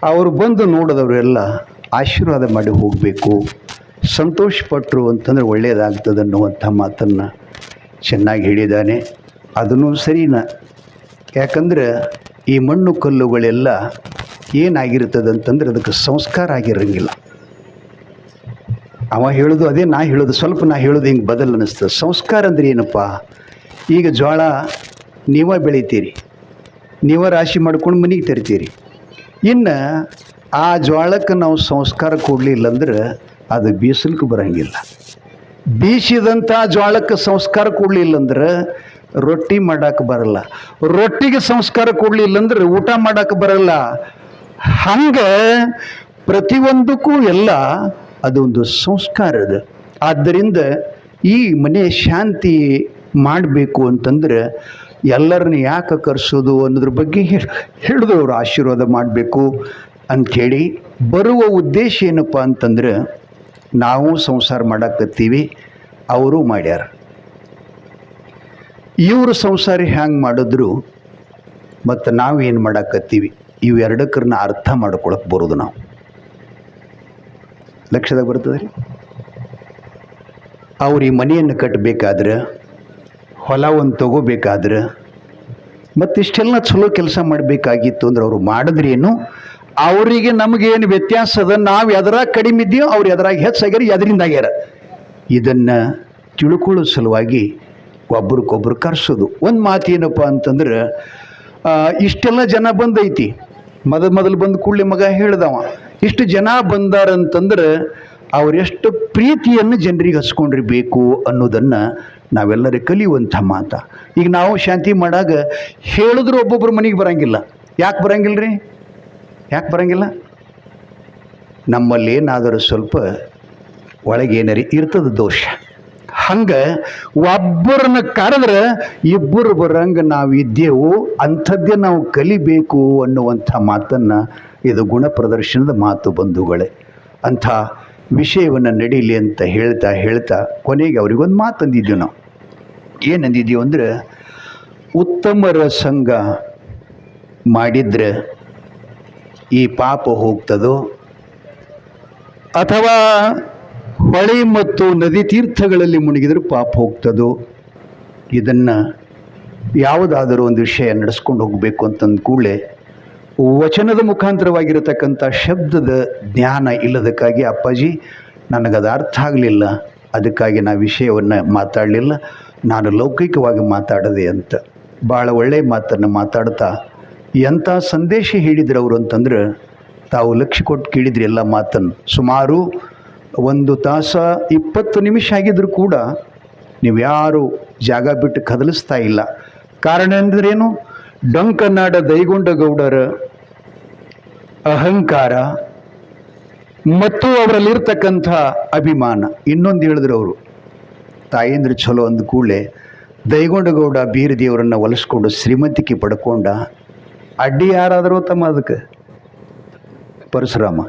ಅವರು ಬಂದು ನೋಡಿದವರೆಲ್ಲ ಆಶೀರ್ವಾದ ಮಾಡಿ ಹೋಗಬೇಕು, ಸಂತೋಷಪಟ್ಟರು ಅಂತಂದರೆ ಒಳ್ಳೆಯದಾಗ್ತದೆ ಅನ್ನುವಂಥ ಮಾತನ್ನು ಚೆನ್ನಾಗಿ ಹೇಳಿದ್ದಾನೆ. ಅದನ್ನು ಸರಿನ, ಯಾಕಂದ್ರೆ ಈ ಮಣ್ಣು ಕಲ್ಲುಗಳೆಲ್ಲ ಏನಾಗಿರ್ತದೆ ಅಂತಂದ್ರೆ ಅದಕ್ಕೆ ಸಂಸ್ಕಾರ ಆಗಿರಂಗಿಲ್ಲ. ಅವ ಹೇಳೋದು ಅದೇ ನಾ ಹೇಳೋದು, ಸ್ವಲ್ಪ ನಾ ಹೇಳೋದು ಹಿಂಗೆ ಬದಲು ಅನ್ನಿಸ್ತದೆ. ಸಂಸ್ಕಾರ ಅಂದ್ರೆ ಏನಪ್ಪ, ಈಗ ಜೋಳ ನೀವೇ ಬೆಳಿತೀರಿ, ನೀವೇ ರಾಶಿ ಮಾಡ್ಕೊಂಡು ಮನೆಗೆ ತರ್ತೀರಿ. ಇನ್ನು ಆ ಜೋಳಕ್ಕೆ ನಾವು ಸಂಸ್ಕಾರ ಕೊಡಲಿಲ್ಲ ಅಂದ್ರೆ ಅದು ಬೀಸಲಿಕ್ಕೆ ಬರೋಂಗಿಲ್ಲ. ಬೀಸಿದಂಥ ಜೋಳಕ್ಕೆ ಸಂಸ್ಕಾರ ಕೊಡಲಿಲ್ಲ ಅಂದ್ರೆ ರೊಟ್ಟಿ ಮಾಡೋಕೆ ಬರಲ್ಲ, ರೊಟ್ಟಿಗೆ ಸಂಸ್ಕಾರ ಕೊಡಲಿಲ್ಲ ಅಂದ್ರೆ ಊಟ ಮಾಡೋಕೆ ಬರಲ್ಲ. ಹಂಗೆ ಪ್ರತಿಯೊಂದಕ್ಕೂ ಎಲ್ಲ ಅದೊಂದು ಸಂಸ್ಕಾರ ಅದು. ಆದ್ದರಿಂದ ಈ ಮನೆ ಶಾಂತಿ ಮಾಡಬೇಕು ಅಂತಂದ್ರೆ ಎಲ್ಲರನ್ನ ಯಾಕೆ ಕರೆಸೋದು ಅನ್ನೋದ್ರ ಬಗ್ಗೆ ಹೇಳಿದವರು ಆಶೀರ್ವಾದ ಮಾಡಬೇಕು ಅಂಥೇಳಿ. ಬರುವ ಉದ್ದೇಶ ಏನಪ್ಪ ಅಂತಂದ್ರೆ ನಾವು ಸಂಸಾರ ಮಾಡಾಕತ್ತೀವಿ, ಅವರು ಮಾಡ್ಯಾರ. ಇವರು ಸಂಸಾರ ಹ್ಯಾಂಗೆ ಮಾಡಿದ್ರು ಮತ್ತು ನಾವು ಏನು ಮಾಡಾಕತ್ತೀವಿ, ಇವೆರಡಕ್ಕರನ್ನ ಅರ್ಥ ಮಾಡ್ಕೊಳಕ್ಕೆ ಬರೋದು ನಾವು ಲಕ್ಷ್ಯದಾಗ ಬರ್ತದೆ ರೀ. ಅವ್ರು ಈ ಮನೆಯನ್ನು ಕಟ್ಟಬೇಕಾದ್ರೆ, ಹೊಲವನ್ನು ತಗೋಬೇಕಾದ್ರೆ, ಮತ್ತಿಷ್ಟೆಲ್ಲ ಚಲೋ ಕೆಲಸ ಮಾಡಬೇಕಾಗಿತ್ತು ಅಂದ್ರೆ ಅವರು ಮಾಡಿದ್ರೇನು, ಅವರಿಗೆ ನಮಗೇನು ವ್ಯತ್ಯಾಸ ಅದ, ನಾವು ಎದರಾಗ ಕಡಿಮೆ ಇದ್ದೀವೋ ಅವ್ರು ಎದರಾಗ ಹೆಚ್ಚಾಗ್ಯಾರ, ಎದರಿಂದ ಆಗ್ಯಾರ, ಇದನ್ನು ತಿಳ್ಕೊಳ್ಳೋ ಸಲುವಾಗಿ ಒಬ್ರಿಗೊಬ್ರು ಕರೆಸೋದು. ಒಂದು ಮಾತು ಏನಪ್ಪ ಅಂತಂದ್ರೆ, ಇಷ್ಟೆಲ್ಲ ಜನ ಬಂದೈತಿ, ಮೊದಲು ಬಂದು ಕೂಡಲೇ ಮಗ ಹೇಳ್ದವ, ಇಷ್ಟು ಜನ ಬಂದಾರಂತಂದ್ರೆ ಅವರೆಷ್ಟು ಪ್ರೀತಿಯನ್ನು ಜನರಿಗೆ ಹಚ್ಕೊಂಡಿರ್ಬೇಕು ಅನ್ನೋದನ್ನು ನಾವೆಲ್ಲರೂ ಕಲಿಯುವಂಥ ಮಾತ. ಈಗ ನಾವು ಶಾಂತಿ ಮಾಡಾಗ ಹೇಳಿದ್ರು ಒಬ್ಬೊಬ್ಬರು ಮನೆಗೆ ಬರೋಂಗಿಲ್ಲ. ಯಾಕೆ ಬರೋಂಗಿಲ್ಲ ರೀ? ಯಾಕೆ ಬರೋಂಗಿಲ್ಲ? ನಮ್ಮಲ್ಲಿ ಏನಾದರೂ ಸ್ವಲ್ಪ ಒಳಗೇನರಿ ಇರ್ತದೆ ದೋಷ. ಹಂಗ ಒಬ್ಬರನ್ನ ಕರೆದ್ರೆ ಇಬ್ಬರು ಬರಂಗ ನಾವು ಇದ್ದೇವು, ಅಂಥದ್ದೇ ನಾವು ಕಲಿಬೇಕು ಅನ್ನುವಂಥ ಮಾತನ್ನು ಇದು ಗುಣ ಪ್ರದರ್ಶನದ ಮಾತು ಬಂಧುಗಳೇ. ಅಂಥ ವಿಷಯವನ್ನು ನಡೀಲಿ ಅಂತ ಹೇಳ್ತಾ ಹೇಳ್ತಾ ಕೊನೆಗೆ ಅವ್ರಿಗೊಂದು ಮಾತು ಅಂದಿದ್ದೀವಿ ನಾವು. ಏನಂದಿದ್ದೀವಿ ಅಂದರೆ, ಉತ್ತಮರ ಸಂಘ ಮಾಡಿದ್ರೆ ಈ ಪಾಪ ಹೋಗ್ತದೋ, ಅಥವಾ ಹೊಳೆ ಮತ್ತು ನದಿ ತೀರ್ಥಗಳಲ್ಲಿ ಮುಳುಗಿದ್ರೆ ಪಾಪ ಹೋಗ್ತದೋ, ಇದನ್ನು ಯಾವುದಾದರೂ ಒಂದು ವಿಷಯ ನಡೆಸ್ಕೊಂಡು ಹೋಗಬೇಕು ಅಂತಂದ ಕೂಡಲೇ ವಚನದ ಮುಖಾಂತರವಾಗಿರತಕ್ಕಂಥ ಶಬ್ದದ ಜ್ಞಾನ ಇಲ್ಲದಕ್ಕಾಗಿ ಅಪ್ಪಾಜಿ ನನಗದು ಅರ್ಥ ಆಗಲಿಲ್ಲ, ಅದಕ್ಕಾಗಿ ನಾ ವಿಷಯವನ್ನು ಮಾತಾಡಲಿಲ್ಲ, ನಾನು ಲೌಕಿಕವಾಗಿ ಮಾತಾಡದೆ ಅಂತ ಭಾಳ ಒಳ್ಳೆಯ ಮಾತನ್ನು ಮಾತಾಡ್ತಾ ಎಂಥ ಸಂದೇಶ ಹೇಳಿದ್ರು ಅವರು ಅಂತಂದ್ರೆ, ತಾವು ಲಕ್ಷ್ಯ ಕೊಟ್ಟು ಕೇಳಿದ್ರಿ ಎಲ್ಲ ಮಾತನ್ನು. ಸುಮಾರು 1 ತಾಸು 20 ನಿಮಿಷ ಆಗಿದ್ರು ಕೂಡ ನೀವು ಯಾರು ಜಾಗ ಬಿಟ್ಟು ಕದಲಿಸ್ತಾ ಇಲ್ಲ. ಕಾರಣ ಅಂದ್ರೇನು? ಡೊಂಕನಾಡ ದೈಗೊಂಡಗೌಡರ ಅಹಂಕಾರ ಮತ್ತು ಅವರಲ್ಲಿರ್ತಕ್ಕಂಥ ಅಭಿಮಾನ. ಇನ್ನೊಂದು ಹೇಳಿದ್ರು ಅವರು, ತಾಯೇಂದ್ರ ಚಲೋ ಅಂದ ಕೂಡಲೇ ದೈಗೊಂಡಗೌಡ ಬೀರ ದೇವರನ್ನು ಒಲಿಸ್ಕೊಂಡು ಶ್ರೀಮಂತಿಕೆ ಪಡ್ಕೊಂಡ. ಅಡ್ಡಿ ಯಾರಾದರೂ ತಮ್ಮ ಅದಕ್ಕೆ ಪರಶುರಾಮ.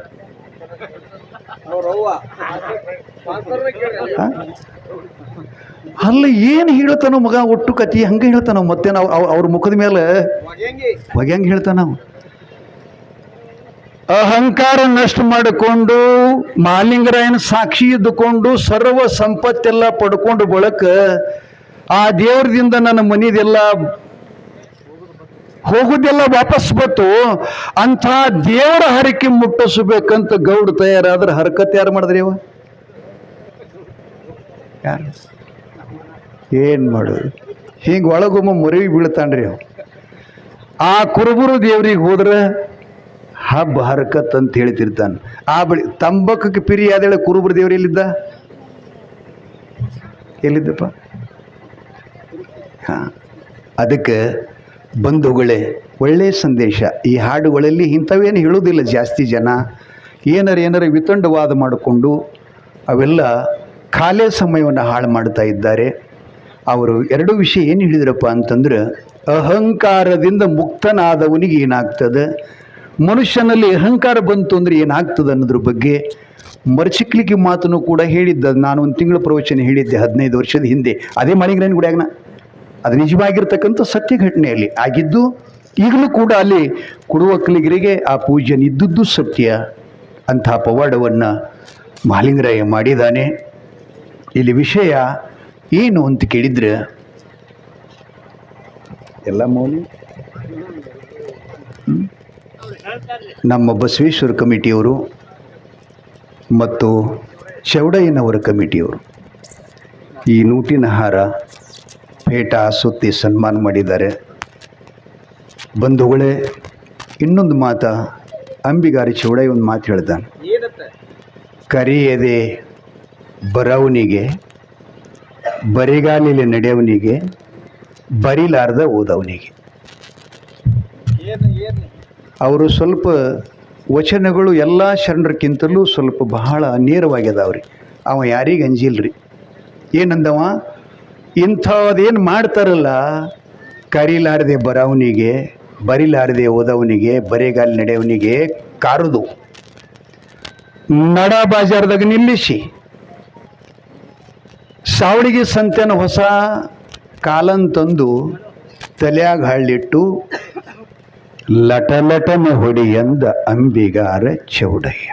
ಅಲ್ಲ, ಏನು ಹೇಳ್ತಾನೋ ಮಗ, ಒಟ್ಟು ಕತಿ ಹಂಗೆ ಹೇಳ್ತಾನ. ಮತ್ತೆ ನಾವು ಅವ್ರ ಮುಖದ ಮೇಲೆ ಹೊಗ್ಯಂಗೆ ಹೇಳ್ತಾನ. ನಾವು ಅಹಂಕಾರ ನಷ್ಟ ಮಾಡಿಕೊಂಡು ಮಹಾಲಿಂಗರಾಯನ ಸಾಕ್ಷಿ ಇದ್ದುಕೊಂಡು ಸರ್ವ ಸಂಪತ್ತೆಲ್ಲ ಪಡ್ಕೊಂಡು ಬಳಕ ಆ ದೇವ್ರದಿಂದ ನನ್ನ ಮನೆದೆಲ್ಲ ಹೋಗುದೆಲ್ಲ ವಾಪಸ್ ಬತ್ತು ಅಂಥ ದೇವರ ಹರಕೆ ಮುಟ್ಟಿಸ್ಬೇಕಂತ ಗೌಡ ತಯಾರಾದ್ರೆ ಹರಕತ್ ಯಾರು ಮಾಡಿದ್ರಿ ಅವ? ಯಾರು? ಏನು ಮಾಡೋದು? ಹಿಂಗೆ ಒಳಗೊಮ್ಮ ಮುರಿವಿ ಬೀಳ್ತಾನ್ರಿ ಅವ. ಆ ಕುರುಬುರು ದೇವ್ರಿಗೆ ಹೋದ್ರೆ ಹಬ್ಬ ಹರಕತ್ ಅಂತ ಹೇಳ್ತಿರ್ತಾನೆ. ಆ ಬಳಿ ತಂಬಾಕಕ್ಕೆ ಪಿರಿ ಆದೇಳೆ ಕುರುಬರು ದೇವ್ರು ಎಲ್ಲಿದ್ದಪ್ಪ? ಹಾಂ, ಅದಕ್ಕೆ ಬಂಧುಗಳೇ, ಒಳ್ಳೆಯ ಸಂದೇಶ. ಈ ಹಾಡುಗಳಲ್ಲಿ ಇಂಥವೇನು ಹೇಳೋದಿಲ್ಲ ಜಾಸ್ತಿ ಜನ. ಏನಾರ ವಿತಂಡವಾದ ಮಾಡಿಕೊಂಡು ಅವೆಲ್ಲ ಖಾಲಿ ಸಮಯವನ್ನು ಹಾಳು ಮಾಡ್ತಾ ಇದ್ದಾರೆ. ಅವರು 2 ವಿಷಯ ಏನು ಹೇಳಿದ್ರಪ್ಪ ಅಂತಂದ್ರೆ, ಅಹಂಕಾರದಿಂದ ಮುಕ್ತನಾದವನಿಗೆ ಏನಾಗ್ತದೆ, ಮನುಷ್ಯನಲ್ಲಿ ಅಹಂಕಾರ ಬಂತು ಅಂದರೆ ಏನಾಗ್ತದೆ ಅನ್ನೋದ್ರ ಬಗ್ಗೆ ಮರ್ಚಿಕ್ಲಿಕ್ಕೆ ಮಾತನ್ನು ಕೂಡ ಹೇಳಿದ್ದ. ನಾನು 1 ತಿಂಗಳ ಪ್ರವಚನ ಹೇಳಿದ್ದೆ 15 ವರ್ಷದ ಹಿಂದೆ. ಅದೇ ಮಣಿಗ್ರೈನ ಗುಡಿಯಾಗನ ಅದು ನಿಜವಾಗಿರ್ತಕ್ಕಂಥ ಸತ್ಯ ಘಟನೆಯಲ್ಲಿ ಆಗಿದ್ದು. ಈಗಲೂ ಕೂಡ ಅಲ್ಲಿ ಕುಡುವಕ್ಕಲಿಗರಿಗೆ ಆ ಪೂಜೆನ ಇದ್ದದ್ದು ಸತ್ಯ. ಅಂಥ ಪವಾಡವನ್ನು ಮಹಾಲಿಂಗರಾಯ ಮಾಡಿದ್ದಾನೆ. ಇಲ್ಲಿ ವಿಷಯ ಏನು ಅಂತ ಕೇಳಿದ್ರೆ, ಎಲ್ಲ ಮೌಲ್ಯ ನಮ್ಮ ಬಸವೇಶ್ವರ ಕಮಿಟಿಯವರು ಮತ್ತು ಚೌಡಯ್ಯನವರ ಕಮಿಟಿಯವರು ಈ ನೂಟಿನ ಹಾರ ಪೇಟ ಸುತ್ತಿ ಸನ್ಮಾನ ಮಾಡಿದ್ದಾರೆ. ಬಂಧುಗಳೇ, ಇನ್ನೊಂದು ಮಾತ ಅಂಬಿಗಾರಿ ಚೌಡಯ್ಯ ಒಂದು ಮಾತು ಹೇಳ್ತಾನೆ, ಕರಿಯದೆ ಬರವನಿಗೆ, ಬರಿಗಾಲಿಲೆ ನಡೆಯವನಿಗೆ, ಬರಿಲಾರ್ದ ಓದವನಿಗೆ. ಅವರು ಸ್ವಲ್ಪ ವಚನಗಳು ಎಲ್ಲ ಶರಣರಕ್ಕಿಂತಲೂ ಸ್ವಲ್ಪ ಬಹಳ ನೇರವಾಗ್ಯದವ್ರಿ. ಅವ ಯಾರಿಗೆ ಅಂಜಿಲ್ರಿ. ಏನಂದವ, ಇಂಥದ್ದೇನು ಮಾಡ್ತಾರಲ್ಲ, ಕರಿಲಾರದೆ ಬರವನಿಗೆ, ಬರಿಲಾರದೆ ಓದವನಿಗೆ, ಬರೆಗಾಲಿ ನಡೆಯವನಿಗೆ ಕಾರುದು ನಡ ಬಾಜಾರದಾಗ ನಿಲ್ಲಿಸಿ ಸಾವಳಿಗೆ ಸಂತೆನ ಹೊಸ ಕಾಲನ್ ತಂದು ತಲೆಯಾಗ ಹಳ್ಳಿಟ್ಟು ಲಟಲಟನ ಹೊಡಿ ಎಂದ ಅಂಬಿಗಾರ ಚೌಡಯ್ಯ.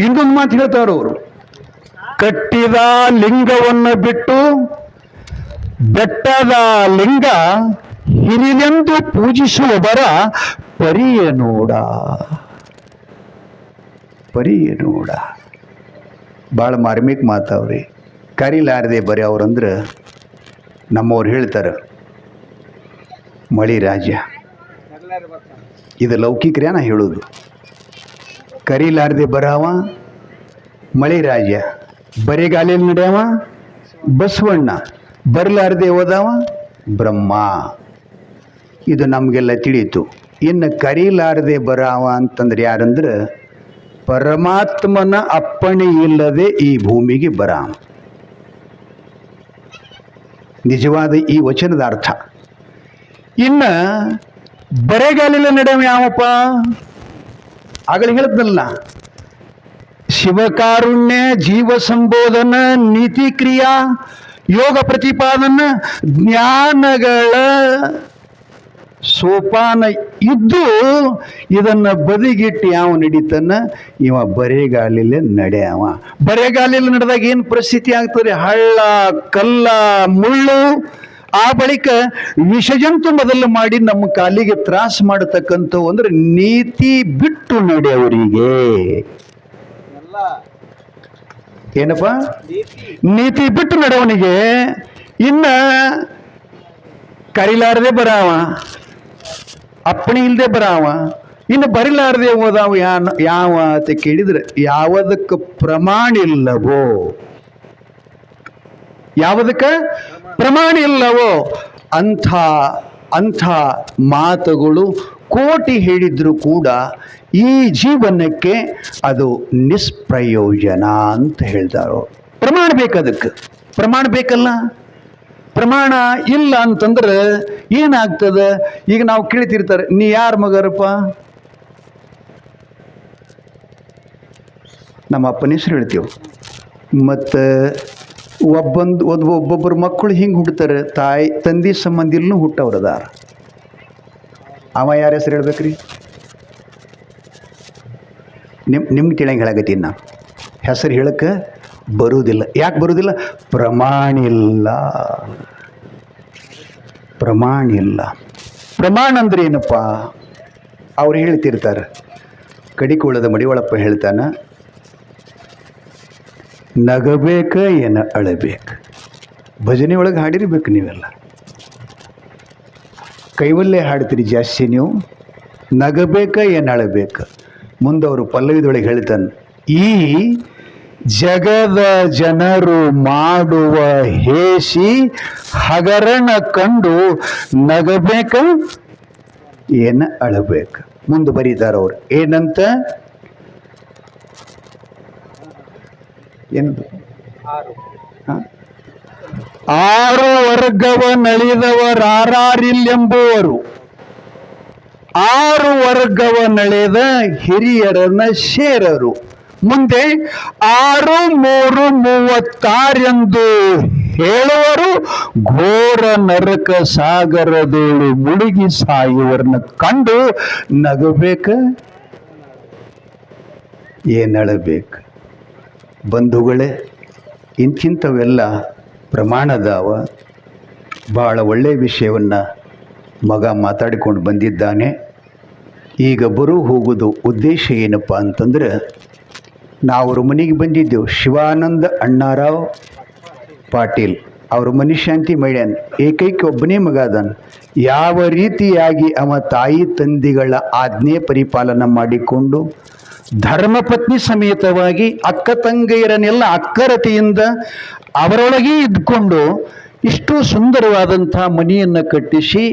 ಇನ್ನೊಂದು ಮಾತು ಹೇಳ್ತಾರ ಅವರು, ಕಟ್ಟಿದ ಲಿಂಗವನ್ನು ಬಿಟ್ಟು ಬೆಟ್ಟದ ಲಿಂಗ ಹಿರಿದೆಂದು ಪೂಜಿಸುವವರ ಪರಿಯ ನೋಡ. ಭಾಳ ಮಾರ್ಮಿಕ ಮಾತಾವ್ರಿ. ಕರಿಲಾರದೆ ಬರೀ ಅವ್ರಂದ್ರೆ ನಮ್ಮವ್ರು ಹೇಳ್ತಾರೆ ಮಳಿ ರಾಜ. ಇದು ಲೌಕಿಕ್ರೇ ನಾ ಹೇಳೋದು. ಕರಿಲಾರದೆ ಬರವ ಮಳಿ ರಾಜ, ಬರಿಗಾಲಿಯಲ್ಲಿ ನಡೆಯವ ಬಸವಣ್ಣ, ಬರಲಾರದೆ ಓದವ ಬ್ರಹ್ಮ. ಇದು ನಮಗೆಲ್ಲ ತಿಳಿಯಿತು. ಇನ್ನು ಕರಿಲಾರದೆ ಬರವ ಅಂತಂದ್ರೆ ಯಾರಂದ್ರೆ ಪರಮಾತ್ಮನ ಅಪ್ಪಣೆ ಇಲ್ಲದೆ ಈ ಭೂಮಿಗೆ ಬರಾಮ. ನಿಜವಾದ ಈ ವಚನದ ಅರ್ಥ. ಇನ್ನ ಬರೆಗಾಲಿಲ್ಲ ನಡೆವ ಯಾವಪ್ಪ? ಆಗಲೇ ಹೇಳಿದ್ನಲ್ಲ, ಶಿವಕಾರುಣ್ಯ, ಜೀವ ಸಂಬೋಧನ, ನೀತಿ ಕ್ರಿಯಾ, ಯೋಗ ಪ್ರತಿಪಾದನ, ಜ್ಞಾನಗಳ ಸೋಪಾನ ಇದ್ದು ಇದನ್ನ ಬದಿಗಿಟ್ಟು ಯಾವ ನಡೀತಾನ? ಇವ ಬರೆಗಾಲಿಲೆ ನಡೆಯವ. ಬರೆಗಾಲಿಲೆ ನಡೆದಾಗ ಏನು ಪರಿಸ್ಥಿತಿ ಆಗ್ತದೆ? ಹಳ್ಳ, ಕಲ್ಲ, ಮುಳ್ಳು, ಆ ಬಳಿಕ ವಿಷಜಂತು ಮೊದಲು ಮಾಡಿ ನಮ್ಮ ಕಾಲಿಗೆ ತ್ರಾಸ ಮಾಡತಕ್ಕಂಥವು. ಅಂದ್ರೆ ನೀತಿ ಬಿಟ್ಟು ನಡೆಯವರಿಗೆ ಏನಪ್ಪ? ನೀತಿ ಬಿಟ್ಟು ನಡೆಯವನಿಗೆ ಇನ್ನ ಕರಿಲಾರದೆ ಬರಾವ, ಅಪ್ಪಣೆ ಇಲ್ಲದೆ ಬರಾವ, ಇನ್ನು ಬರಿಲಾರದೆ ಹೋದಾವ ಯಾವ ಅಂತ ಕೇಳಿದ್ರೆ ಯಾವುದಕ್ಕೆ ಪ್ರಮಾಣ ಇಲ್ಲವೋ, ಯಾವುದಕ್ಕೆ ಪ್ರಮಾಣ ಇಲ್ಲವೋ ಅಂಥ ಮಾತುಗಳು ಕೋಟಿ ಹೇಳಿದ್ರು ಕೂಡ ಈ ಜೀವನಕ್ಕೆ ಅದು ನಿಷ್ಪ್ರಯೋಜನ ಅಂತ ಹೇಳ್ತಾರೋ. ಪ್ರಮಾಣ ಬೇಕದಕ್ಕೆ, ಪ್ರಮಾಣ ಬೇಕಲ್ಲ. ಪ್ರಮಾಣ ಇಲ್ಲ ಅಂತಂದ್ರೆ ಏನಾಗ್ತದೆ? ಈಗ ನಾವು ಕೇಳ್ತಿರ್ತಾರೆ, ನೀ ಯಾರ ಮಗರಪ್ಪ? ನಮ್ಮ ಅಪ್ಪನ ಹೆಸರು ಹೇಳ್ತೀವಿ. ಮತ್ತು ಒಬ್ಬೊಬ್ಬರು ಮಕ್ಕಳು ಹಿಂಗೆ ಹುಡ್ತಾರೆ, ತಾಯಿ ತಂದೆ ಸಂಬಂಧ ಇಲ್ಲೂ ಹುಟ್ಟವ್ರದಾರ. ಅವ ಯಾರ ಹೆಸರು ಹೇಳ್ಬೇಕ್ರಿ? ನಿಮ್ಗೆ ತಿಳಂಗೆ ಹೇಳಕತ್ತೀನಿ ನಾನು. ಹೆಸರು ಹೇಳಕ್ಕೆ ಬರುವುದಿಲ್ಲ. ಯಾಕೆ ಬರುವುದಿಲ್ಲ? ಪ್ರಮಾಣ ಇಲ್ಲ. ಪ್ರಮಾಣ ಇಲ್ಲ. ಪ್ರಮಾಣ ಅಂದ್ರೆ ಏನಪ್ಪ? ಅವ್ರು ಹೇಳ್ತಿರ್ತಾರೆ. ಕಡಿಕೋಳದ ಮಡಿವಳಪ್ಪ ಹೇಳ್ತಾನ, ನಗಬೇಕ ಏನ ಅಳಬೇಕು. ಭಜನೆ ಒಳಗೆ ಹಾಡಿರ್ಬೇಕು ನೀವೆಲ್ಲ. ಕೈವಲ್ಲೇ ಹಾಡ್ತೀರಿ ಜಾಸ್ತಿ ನೀವು. ನಗಬೇಕ ಏನ ಅಳಬೇಕು. ಮುಂದವರು ಪಲ್ಲವಿದೊಳಗೆ ಹೇಳ್ತಾನೆ, ಈ ಜಗದ ಜನರು ಮಾಡುವ ಹೇಸಿ ಹಗರಣ ಕಂಡು ನಗಬೇಕ ಏನ ಅಳಬೇಕು. ಮುಂದೆ ಬರೀತಾರ ಅವ್ರು ಏನಂತ? ಏನದು? 6 ವರ್ಗವ ನಳಿದವರಾರಿಲ್ಲೆಂಬುವರು, 6 ವರ್ಗವ ನಳೆದ ಹಿರಿಯರನ್ನ ಸೇರರು. ಮುಂದೆ 6 3 36 ಎಂದು ಹೇಳುವರು, ಘೋರ ನರಕ ಸಾಗರದೋಳು ಮುಳುಗಿ ಸಾಯುವರನ್ನ ಕಂಡು ನಗಬೇಕ ಏನಳಬೇಕು. ಬಂಧುಗಳೇ, ಇಂಥವೆಲ್ಲ ಪ್ರಮಾಣದಾವ. ಭಾಳ ಒಳ್ಳೆಯ ವಿಷಯವನ್ನು ಮಗ ಮಾತಾಡಿಕೊಂಡು ಬಂದಿದ್ದಾನೆ. ಈಗ ಹೋಗೋದು ಉದ್ದೇಶ ಏನಪ್ಪ ಅಂತಂದ್ರೆ, ನಾವು ಅವ್ರ ಮನೆಗೆ ಬಂದಿದ್ದೆವು. ಶಿವಾನಂದ ಅಣ್ಣಾರಾವ್ ಪಾಟೀಲ್ ಅವ್ರ ಮನುಶಾಂತಿ ಮಾಡ್ಯಾನ. ಏಕೈಕ ಒಬ್ಬನೇ ಮಗ ಅದಾನ. ಯಾವ ರೀತಿಯಾಗಿ ಅವ ತಾಯಿ ತಂದೆಗಳ ಆಜ್ಞೆ ಪರಿಪಾಲನೆ ಮಾಡಿಕೊಂಡು ಧರ್ಮಪತ್ನಿ ಸಮೇತವಾಗಿ ಅಕ್ಕ ತಂಗಿಯರನ್ನೆಲ್ಲ ಅಕ್ಕರತೆಯಿಂದ ಅವರೊಳಗೆ ಇದ್ಕೊಂಡು ಇಷ್ಟು ಸುಂದರವಾದಂಥ ಮನೆಯನ್ನು ಕಟ್ಟಿಸಿ,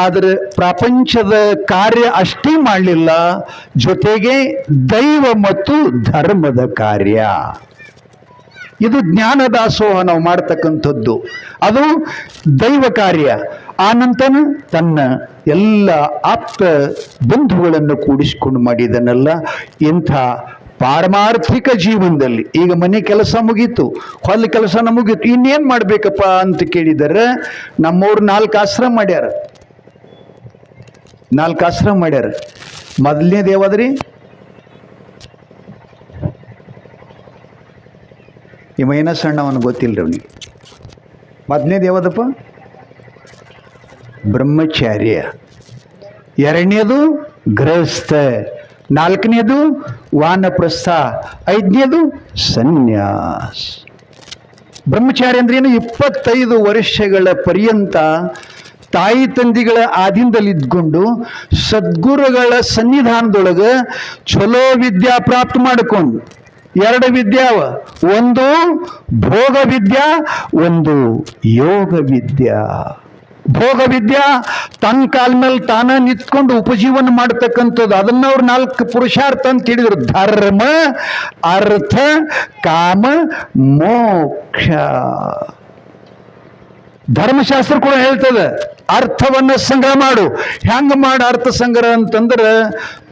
ಆದರೆ ಪ್ರಪಂಚದ ಕಾರ್ಯ ಅಷ್ಟೇ ಮಾಡಲಿಲ್ಲ, ಜೊತೆಗೆ ದೈವ ಮತ್ತು ಧರ್ಮದ ಕಾರ್ಯ. ಇದು ಜ್ಞಾನದಾಸೋಹ ನಾವು ಮಾಡ್ತಕ್ಕಂಥದ್ದು. ಅದು ದೈವ ಕಾರ್ಯ. ಆನಂತರ ತನ್ನ ಎಲ್ಲ ಆಪ್ತ ಬಂಧುಗಳನ್ನು ಕೂಡಿಸಿಕೊಂಡು ಮಾಡಿದನಲ್ಲ. ಇಂಥ ಪಾರಮಾರ್ಥಿಕ ಜೀವನದಲ್ಲಿ ಈಗ ಮನೆ ಕೆಲಸ ಮುಗೀತು, ಹೊಲ ಕೆಲಸನ ಮುಗೀತು, ಇನ್ನೇನು ಮಾಡಬೇಕಪ್ಪ ಅಂತ ಕೇಳಿದರೆ ನಮ್ಮವ್ರು 4 ಆಶ್ರಮ ಮಾಡ್ಯಾರ. 4 ಆಶ್ರಮ ಮಾಡ್ಯಾರ. ಮೊದಲನೇದು ಯಾವ್ದ್ರಿ? ಇವ ಏನೋ ಸಣ್ಣ ಅವನು ಗೊತ್ತಿಲ್ಲರಿ ಅವನಿಗೆ. ಮೊದಲನೇದು ಯಾವ್ದಪ್ಪ? ಬ್ರಹ್ಮಚಾರ್ಯ. 2ನೇದು ಗೃಹಸ್ಥ. 4ನೇದು ವಾನಪ್ರಸ್ಥ. 5ನೇದು ಸನ್ಯಾಸ. ಬ್ರಹ್ಮಚಾರಿ ಅಂದ್ರೆ ಏನು? 25 ವರ್ಷಗಳ ಪರ್ಯಂತ ತಾಯಿ ತಂದಿಗಳ ಆದಿಂದಲ್ಲಿ ಇದ್ಕೊಂಡು ಸದ್ಗುರುಗಳ ಸನ್ನಿಧಾನದೊಳಗೆ ಚಲೋ ವಿದ್ಯಾ ಪ್ರಾಪ್ತ ಮಾಡಿಕೊಂಡು 2 ವಿದ್ಯಾವ, ಒಂದು ಭೋಗ ವಿದ್ಯಾ, ಒಂದು ಯೋಗ ವಿದ್ಯಾ. ಭೋಗ ವಿದ್ಯಾ ತನ್ನ ಕಾಲ ಮೇಲೆ ತಾನ ನಿಂತ್ಕೊಂಡು ಉಪಜೀವನ ಮಾಡ್ತಕ್ಕಂಥದ್ದು. ಅದನ್ನ ಅವ್ರು 4 ಪುರುಷಾರ್ಥ ಅಂತ ಹೇಳಿದ್ರು: ಧರ್ಮ, ಅರ್ಥ, ಕಾಮ, ಮೋಕ್ಷ. ಧರ್ಮಶಾಸ್ತ್ರ ಕೂಡ ಹೇಳ್ತದೆ ಅರ್ಥವನ್ನ ಸಂಗ್ರಹ ಮಾಡು. ಹೆಂಗ ಮಾಡ ಅರ್ಥ ಸಂಗ್ರಹ ಅಂತಂದ್ರೆ,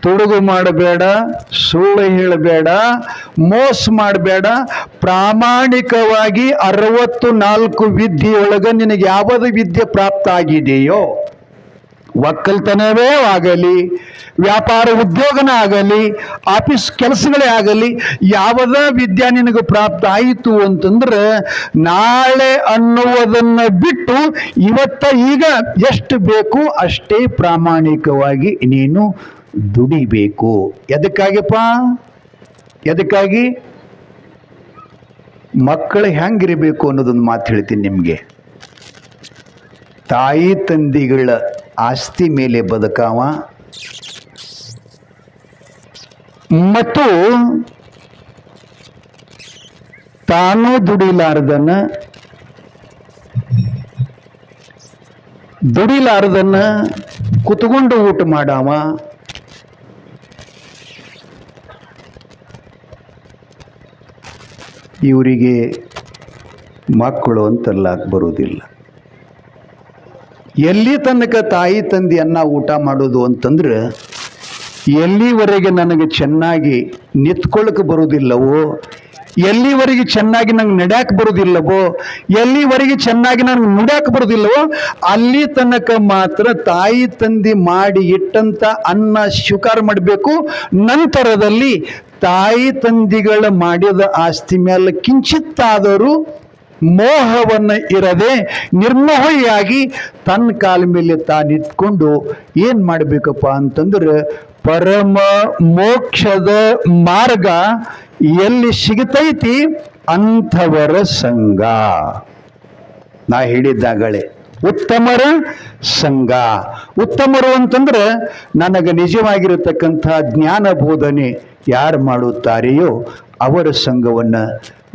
ತುಡುಗು ಮಾಡಬೇಡ, ಸುಳ್ಳು ಹೇಳಬೇಡ, ಮೋಸ ಮಾಡಬೇಡ, ಪ್ರಾಮಾಣಿಕವಾಗಿ 64 ವಿದ್ಯೆಯೊಳಗೆ ನಿನಗೆ ಯಾವುದು ವಿದ್ಯೆ ಪ್ರಾಪ್ತ ಆಗಿದೆಯೋ, ಒಕ್ಕಲ್ತನವೇ ಆಗಲಿ, ವ್ಯಾಪಾರ ಉದ್ಯೋಗನ ಆಗಲಿ, ಆಫೀಸ್ ಕೆಲಸಗಳೇ ಆಗಲಿ, ಯಾವುದ ವಿದ್ಯೆ ನಿನಗೆ ಪ್ರಾಪ್ತ ಆಯಿತು ಅಂತಂದ್ರೆ, ನಾಳೆ ಅನ್ನುವುದನ್ನು ಬಿಟ್ಟು ಇವತ್ತ ಈಗ ಎಷ್ಟು ಬೇಕು ಅಷ್ಟೇ ಪ್ರಾಮಾಣಿಕವಾಗಿ ನೀನು ದುಡಿಬೇಕು. ಎದಕ್ಕಾಗಿಪ್ಪ? ಎದಕ್ಕಾಗಿ? ಮಕ್ಕಳು ಹೆಂಗಿರಬೇಕು ಅನ್ನೋದೊಂದು ಮಾತು ಹೇಳ್ತೀನಿ ನಿಮಗೆ. ತಾಯಿ ತಂದೆಗಳ ಆಸ್ತಿ ಮೇಲೆ ಬದುಕಾವ ಮತ್ತು ತಾನು ದುಡಿಲಾರ್ದನ್ನ ಕುತ್ಕೊಂಡು ಊಟ ಮಾಡಾವ, ಇವರಿಗೆ ಮಕ್ಕಳು ಅಂತರ್ಲಾಕ್ ಬರುವುದಿಲ್ಲ. ಎಲ್ಲಿ ತನಕ ತಾಯಿ ತಂದೆ ಅನ್ನ ಊಟ ಮಾಡೋದು ಅಂತಂದ್ರೆ, ಎಲ್ಲಿವರೆಗೆ ನನಗೆ ಚೆನ್ನಾಗಿ ನಿಂತ್ಕೊಳ್ಳಕ್ಕೆ ಬರುವುದಿಲ್ಲವೋ, ಎಲ್ಲಿವರೆಗೆ ಚೆನ್ನಾಗಿ ನಂಗೆ ನಡ್ಯಾಕೆ ಬರುವುದಿಲ್ಲವೋ, ಎಲ್ಲಿವರೆಗೆ ಚೆನ್ನಾಗಿ ನನಗೆ ನುಡ್ಯಾಕೆ ಬರುವುದಿಲ್ಲವೋ, ಅಲ್ಲಿ ತನಕ ಮಾತ್ರ ತಾಯಿ ತಂದೆ ಮಾಡಿ ಇಟ್ಟಂತ ಅನ್ನ ಸ್ವೀಕಾರ ಮಾಡಬೇಕು. ನಂತರದಲ್ಲಿ ತಾಯಿ ತಂದೆಗಳ ಮಾಡಿದ ಆಸ್ತಿ ಮೇಲೆ ಕಿಂಚಿತ್ತಾದರೂ ಮೋಹವನ್ನ ಇರದೆ ನಿರ್ಮೋಹಿಯಾಗಿ ತನ್ನ ಕಾಲ ಮೇಲೆ ತಾನಿತ್ಕೊಂಡು ಏನ್ ಮಾಡಬೇಕಪ್ಪ ಅಂತಂದ್ರೆ, ಪರಮ ಮೋಕ್ಷದ ಮಾರ್ಗ ಎಲ್ಲಿ ಸಿಗತೈತಿ ಅಂಥವರ ಸಂಘ. ನಾ ಹೇಳಿದ್ದಾಗಲೇ ಉತ್ತಮರ ಸಂಘ. ಉತ್ತಮರು ಅಂತಂದ್ರೆ ನನಗೆ ನಿಜವಾಗಿರತಕ್ಕಂಥ ಜ್ಞಾನ ಬೋಧನೆ ಯಾರು ಮಾಡುತ್ತಾರೆಯೋ ಅವರ ಸಂಘವನ್ನ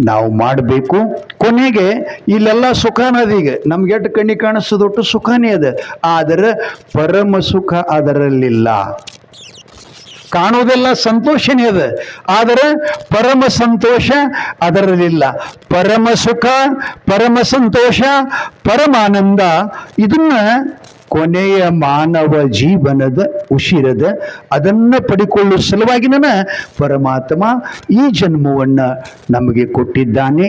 ನಾವು ಮಾಡಬೇಕು. ಕೊನೆಗೆ ಇಲ್ಲೆಲ್ಲ ಸುಖನದೀಗ ನಮ್ಗೆ ಎಷ್ಟು ಕಣ್ಣಿ ಕಾಣಿಸೋದೊಟ್ಟು ಸುಖನೇ ಅದ, ಆದರೆ ಪರಮ ಸುಖ ಅದರಲ್ಲಿಲ್ಲ. ಕಾಣುವುದೆಲ್ಲ ಸಂತೋಷನೇ ಅದ, ಆದರೆ ಪರಮ ಸಂತೋಷ ಅದರಲ್ಲಿಲ್ಲ. ಪರಮ ಸುಖ, ಪರಮ ಸಂತೋಷ, ಪರಮಾನಂದ ಇದನ್ನ ಕೊನೆಯ ಮಾನವ ಜೀವನದ ಉಸಿರದ ಅದನ್ನು ಪಡಿಕೊಳ್ಳುವ ಸಲುವಾಗಿ ಪರಮಾತ್ಮ ಈ ಜನ್ಮವನ್ನು ನಮಗೆ ಕೊಟ್ಟಿದ್ದಾನೆ.